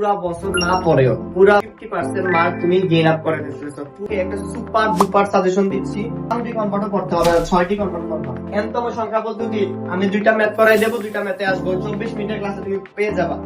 পুরা বছর না পড়েও পুরা 50% মার্ক তুমি গেইন আপ করে ফেলছো। তুমি একটা সুপার ডুপার সাজেশন দিচ্ছি। 5টি কনভার্ট করতে হবে, 6টি কনভার্ট করতে হবে। এনতম সংখ্যা পদ্ধতি আমি 2টা ম্যাথ করাই দেব, 2টা ম্যাথে আসবো 24 মিনিটের ক্লাসে তুমি পেয়ে যাবা।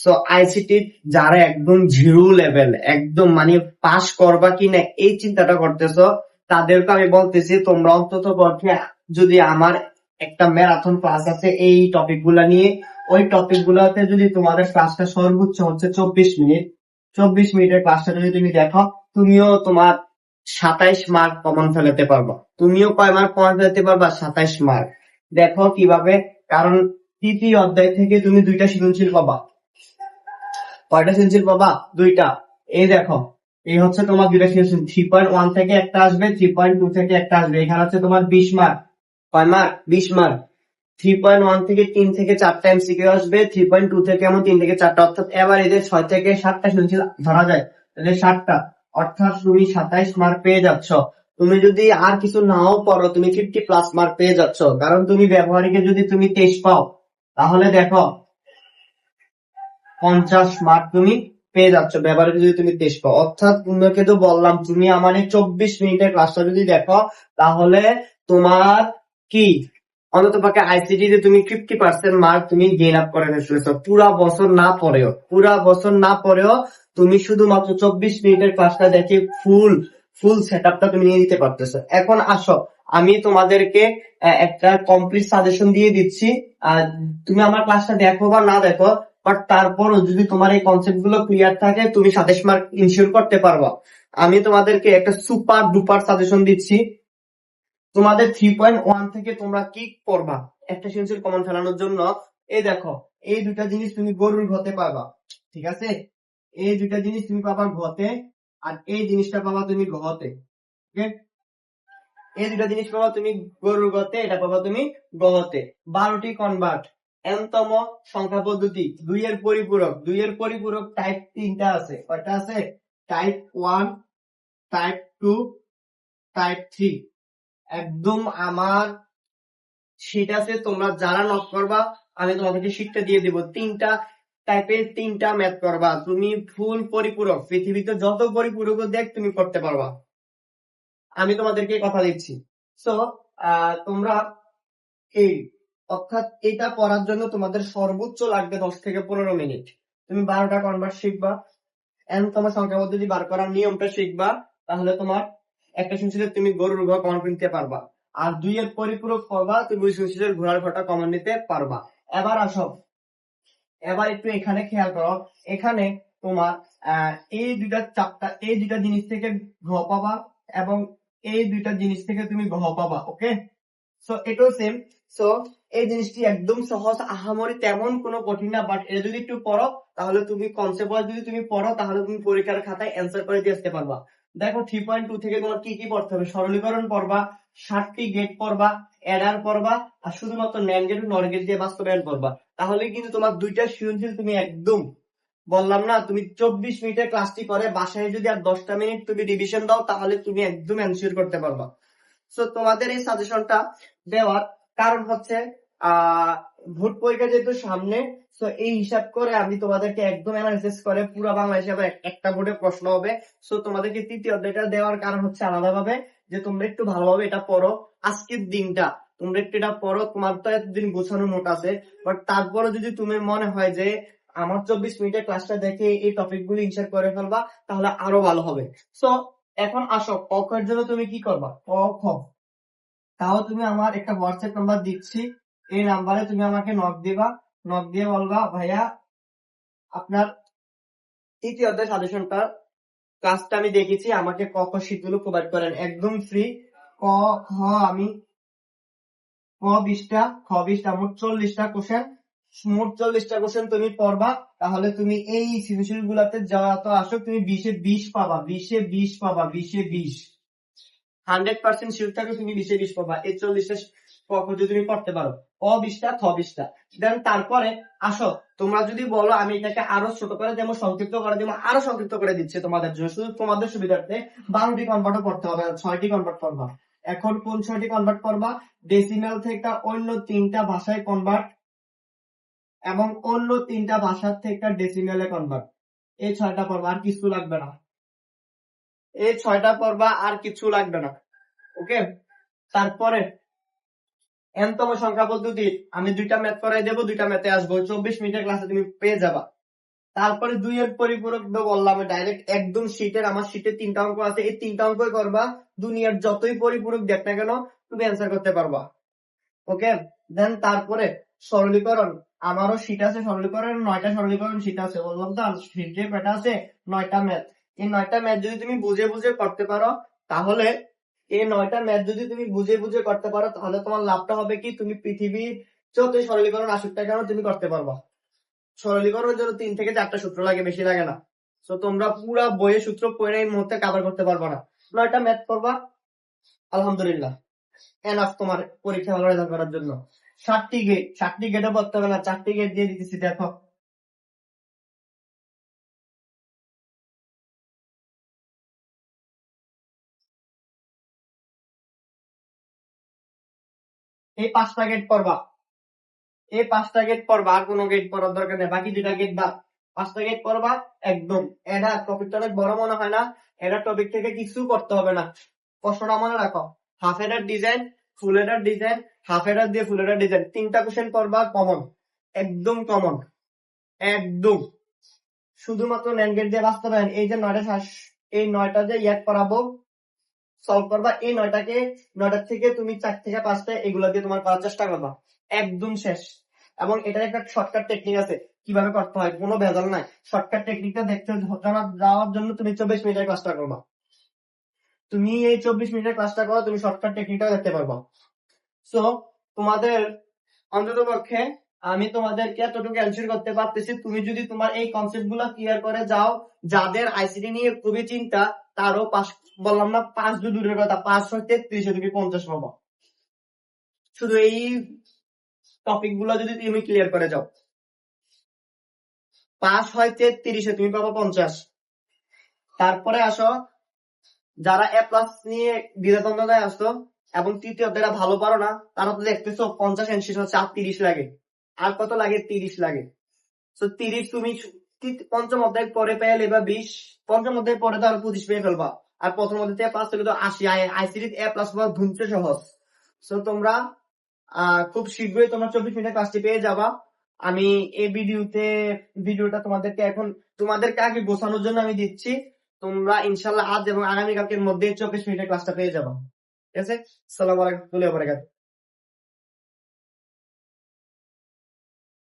সো আইসিটি যারা একদম জিরো লেভেল, একদম মানে পাস করবা কিনা এই চিন্তাটা করতেছো, তাদেরকে আমি বলতেছি তোমরা অন্তত পক্ষে যদি আমার একটা ম্যারাথন ক্লাস আছে এই টপিক গুলা নিয়ে, ওই টপিক গুলাতে যদি তোমাদের ক্লাসটা সর্বোচ্চ হচ্ছে 24 মিনিট, 24 মিনিটের ক্লাসটা যদি তুমি দেখো, তুমিও তোমার 27 মার্ক কমন ফেলাতে পারবা। তুমিও কয় মার্ক কমন ফেলাতে পারবা? 27 মার্ক। দেখো কিভাবে, কারণ তৃতীয় অধ্যায় থেকে তুমি 2টা সৃজনশীল পাবা। কয়টা সৃজনশীল পাবা? 2টা। এই দেখো, এই হচ্ছে তোমার 2টা সৃজনশীল। 3.1 থেকে একটা আসবে, 3.2 থেকে একটা আসবে। এখানে হচ্ছে তোমার 20 মার্ক। কয় মার্ক? 20 মার্ক। 3.1 থেকে 3 থেকে 4টা এমসিকিউ আসবে, 3.2 থেকে এমন 3 থেকে 4টা, অর্থাৎ এবার এদের 6 থেকে 7টা সৃজনশীল ধরা যায়, তাহলে 7টা, অর্থাৎ তুমি 27 মার্ক পেয়ে যাচ্ছ। তুমি যদি আর কিছু নাও পড়ো, তুমি 50+ মার্ক পেয়ে যাচ্ছ। কারণ তুমি ব্যবহারিকে যদি তুমি 23 পাও, তাহলে দেখো 50 মার্ক তুমি পেয়ে যাচ্ছ। ব্যবহারিক যদি তুমি 23 পাও, অর্থাৎ তোমাকে তো বললাম, তুমি আমার এই 24 মিনিটের ক্লাসটা যদি দেখো, তাহলে তোমার কি অন্তত পক্ষে আইসিটি তে তুমি 50% মার্ক তুমি গেইন আপ করে ফেলছো। পুরা বছর না পড়েও, পুরা বছর না পড়েও তুমি শুধুমাত্র 24 মিনিটের ক্লাসটা দেখে ফুল ফুল সেটআপটা তুমি নিয়ে দিতে পারতেছো। এখন আসো, আমি তোমাদেরকে একটা কমপ্লিট সাজেশন দিয়ে দিচ্ছি। আর তুমি আমার ক্লাসটা দেখো বা না দেখো, বাট তারপরও যদি তোমার এই কনসেপ্ট গুলো ক্লিয়ার থাকে, তুমি 27 মার্ক ইনশিওর করতে পারবা। আমি তোমাদেরকে একটা সুপার ডুপার সাজেশন দিচ্ছি। তোমাদের 3.1 থেকে তোমরা কি করবা একটা সৃজনশীল কমন ফেলানোর জন্য? এই দেখো, এই 2টা জিনিস তুমি গরুর ঘতে পাবা, ঠিক আছে? এই 2টা জিনিস তুমি পাবা ঘতে, আর এই জিনিসটা পাবা তুমি ঘতে। ওকে, এই 2টা জিনিস পাবা তুমি গরুর ঘতে, এটা পাবা তুমি গহতে। 12টি কনভার্ট, এনতম সংখ্যা পদ্ধতি, 2 এর পরিপূরক। 2 এর পরিপূরক টাইপ 3টা আছে। কয়টা আছে? Type 1, type 2, type 3। একদম আমার শীট আছে, তোমরা যারা নক করবা আমি তোমাদেরকে শীটটা দিয়ে দিব। 3টা টাইপের 3টা ম্যাথ করবা, তুমি ফুল পরিপূরক, পৃথিবীতে যত পরিপূরক দেখ তুমি করতে পারবা, আমি তোমাদেরকে কথা দিচ্ছি। সো তোমরা এই, অর্থাৎ এটা পড়ার জন্য তোমাদের সর্বোচ্চ লাগবে 10 থেকে 15 মিনিট। তুমি 12টা কনভার্ট শিখবা, তোমার সংখ্যা পদ্ধতি বার করার নিয়মটা শিখবা, তাহলে তোমার একটা সৃজনশীলে তুমি গরুর ঘর কমন নিতে পারবা। আর 2 এর পরিপূরক করবা, তুমি ওই সৃজনশীলের ঘোড়ার ঘরটা কমন নিতে পারবা। এবার আসো, এবার একটু এখানে খেয়াল করো। এখানে তোমার এই 2টা চাপটা, এই 2টা জিনিস থেকে ঘ পাবা, এবং এই 2টা জিনিস থেকে তুমি ঘ পাবা। ওকে, সো এটাও সেম। সো এই জিনিসটি একদম সহজ, আহামরি তেমন কোনো কঠিন না, বাট এটা যদি একটু পড়ো, তাহলে তুমি কনসেপ্ট যদি তুমি পড়ো, তাহলে তুমি পরীক্ষার খাতায় অ্যান্সার করে দিয়ে আসতে পারবা। দেখো 3.2 থেকে তোমার কি কি পড়তে হবে? সরলীকরণ পড়বা, 7টি গেট পড়বা, অ্যাডার পড়বা, আর শুধুমাত্র ন্যান্ড গেট নর গেট দিয়ে বাস্তবায়ন করবা। তাহলে কিন্তু তোমার 2টা সৃজনশীল তুমি একদম, বললাম না, তুমি 24 মিনিটের ক্লাসটি করে বাসায় যদি আর 10টা মিনিট তুমি রিভিশন দাও, তাহলে তুমি একদম এনশিওর করতে পারবা। সো তোমাদের এই সাজেশনটা দেওয়ার কারণ হচ্ছে ভোট পরীক্ষা যেহেতু সামনে, সো এই হিসাব করে আমি তোমাদেরকে একদম অ্যানালাইসিস করে পুরো বাংলাদেশে আবার একটা বোর্ডে প্রশ্ন হবে। সো তোমাদেরকে তৃতীয় অধ্যায়টা দেওয়ার কারণ হচ্ছে আলাদাভাবে, যে তোমরা একটু ভালোভাবে এটা পড়ো। আজকের দিনটা তোমরা একটু এটা পড়ো, তোমার তো এতদিন গোছানো নোট আছে, বাট তারপরে যদি তুমি মনে হয় যে আমার 24 মিনিটের ক্লাসটা দেখে এই টপিক গুলো ইনসার করে ফেলবা, তাহলে আরো ভালো হবে। সো এখন আসো, ক খ এর জন্য তুমি কি করবা? ক খ, তাও তুমি আমার একটা হোয়াটসঅ্যাপ নাম্বার দিচ্ছি, এই নাম্বারে তুমি আমাকে নক দিবা। নক দিয়ে বলবা, ভাইয়া আপনার তৃতীয় অধ্যায় সাজেশনটা ক্লাসটা আমি দেখেছি, আমাকে ক খ শীট গুলো প্রোভাইড করেন, একদম ফ্রি। ক খ আমি ক 20টা, খ 20টা, মোট 40টা কোশ্চেন। মোট 40টা কোশ্চেন তুমি পড়বা, তাহলে তুমি এই সৃজনশীল গুলাতে যত আসো তুমি 20-এ 20 পাবা, 20-এ 20 পাবা, 20-এ 20, 100% শিওর থাকো তুমি 20-এ 20 পাবা। এই 40টা যদি তুমি পড়তে পারো, ক 20টা, খ 20টা। দেন তারপরে আসো, তোমরা যদি বলো আমি এটাকে আরো ছোট করে দেবো, সংক্ষিপ্ত করে দেবো, আরো সংক্ষিপ্ত করে দিচ্ছে তোমাদের জন্য, শুধু তোমাদের সুবিধার্থে 12টি কনভার্টও পড়তে হবে, 6টি কনভার্ট করবা। এখন কোন 6টি কনভার্ট করবা? ডেসিমাল থেকে অন্য 3টা ভাষায় কনভার্ট, এবং অন্য 3টা ভাষার থেকে ডেসিমেলে কনভার্ট। এই 6টা পড়বা, আর কিছু লাগবে না। এই 6টা পড়বা, আর কিছু লাগবে না। ওকে, তারপরে এনতম সংখ্যা পদ্ধতি আমি 2টা ম্যাথ করাই দেবো, 2টা ম্যাথে আসবো, 24 মিনিটের ক্লাসে তুমি পেয়ে যাবা। তারপরে 2 এর পরিপূরক বললাম ডাইরেক্ট একদম শীটের, আমার শীটে 3টা অঙ্ক আছে, এই 3টা অঙ্কই করবা। দুনিয়ার যতই পরিপূরক দেখ না কেন তুমি অ্যান্সার করতে পারবা। ওকে, দেন তারপরে সরলীকরণ, আমারও শীট আছে সরলীকরণ, 9টা সরলীকরণ শীট আছে, বললাম তো শীট যে পেটা আছে 9টা ম্যাথ। এই 9টা ম্যাথ যদি তুমি বুঝে বুঝে করতে পারো, তাহলে এই 9টা ম্যাথ যদি তুমি বুঝে বুঝে করতে পারো, তাহলে তোমার লাভটা হবে কি, তুমি পৃথিবীর যতই সরলীকরণ আসুক না কেন তুমি করতে পারবা। সরলীকরণের জন্য 3 থেকে 4টা সূত্র লাগে, বেশি লাগে না। তো তোমরা পুরা বইয়ের সূত্র পড়ে এই মুহূর্তে কভার করতে পারবা না। 9টা ম্যাথ করবা, আলহামদুলিল্লাহ এনাফ তোমার পরীক্ষা ভালো রেজাল্ট করার জন্য। 7টি গেট, 7টি গেটও পড়তে হবে না, 4টি গেট দিয়ে দিতেছি দেখো। এই 5টা গেট পড়বা, এই 5টা গেট পড়বা, আর কোনো গেট পড়ার দরকার নেই, বাকি 2টা গেট বাদ। 5টা গেট পড়বা একদম। এটা টপিকটা অনেক বড় মনে হয় না, এটা টপিক থেকে কিছু করতে হবে না। প্রশ্নটা মনে রাখো, হাফ হেডার ডিজাইন, ফুল হেডার ডিজাইন, হাফ হেডার দিয়ে ফুল হেডার ডিজাইন, 3টা কোশ্চেন পড়বা কমন, একদম কমন, একদম। শুধুমাত্র ন্যান্ড গেট দিয়ে বাস্তবায়ন, এই যে 9টা, এই 9টা যে ইয়াদ করাবো সলভ করবা, এই 9টাকে 9টার থেকে তুমি 4 থেকে 5টা এগুলা দিয়ে তোমার করার চেষ্টা করবা, একদম শেষ। এবং এটার একটা শর্টকাট টেকনিক আছে কিভাবে করতে হয়, কোনো ভেজাল নাই। শর্টকাট টেকনিকটা দেখতে যাওয়ার জন্য তুমি 24 মিনিটের ক্লাসটা করবা। তুমি এই 24 মিনিটের ক্লাসটা করো, তুমি শর্টকাট টেকনিকটাও দেখতে পারবা। সো তোমাদের অন্তত পক্ষে আমি তোমাদেরকে এতটুকু এনশিওর করতে পারতেছি, তুমি যদি তোমার এই কনসেপ্ট গুলা ক্লিয়ার করে যাও, যাদের আইসিটি নিয়ে খুবই চিন্তা তারও পাস, বললাম না 5 দূরের কথা, 5 হইতে 30 তুমি 50 পাবো, শুধু এই টপিক গুলা যদি তুমি ক্লিয়ার করে যাও। 5 হইতে 30 তুমি পাবো 50। তারপরে আসো যারা এ প্লাস নিয়ে দ্বিধাদ্বন্দ্বতায় আসতো এবং তৃতীয় যারা ভালো পারো না, তারা তো দেখতেছো 50 এনসি হচ্ছে, আর 30 লাগে, আর কত লাগে, 30 লাগে। তো 30 তুমি পঞ্চম অধ্যায় পরে পেয়ে বা 20, পঞ্চম অধ্যায় পরে তো আরো 25 পেয়ে ফেলবা। আর প্রথম অধ্যায় থেকে 5 থেকে তো 80, আইসিডি এ প্লাস ধুমতে সহজ। তো তোমরা খুব শীঘ্রই তোমরা 24 মিনিটের ক্লাসটি পেয়ে যাবা। আমি এই ভিডিওটা তোমাদেরকে এখন তোমাদেরকে আগে গোছানোর জন্য আমি দিচ্ছি। তোমরা ইনশাল্লাহ আজ এবং আগামীকালকের মধ্যে 24 মিনিটের ক্লাসটা পেয়ে যাবা। ঠিক আছে, আসসালামু আলাইকুম।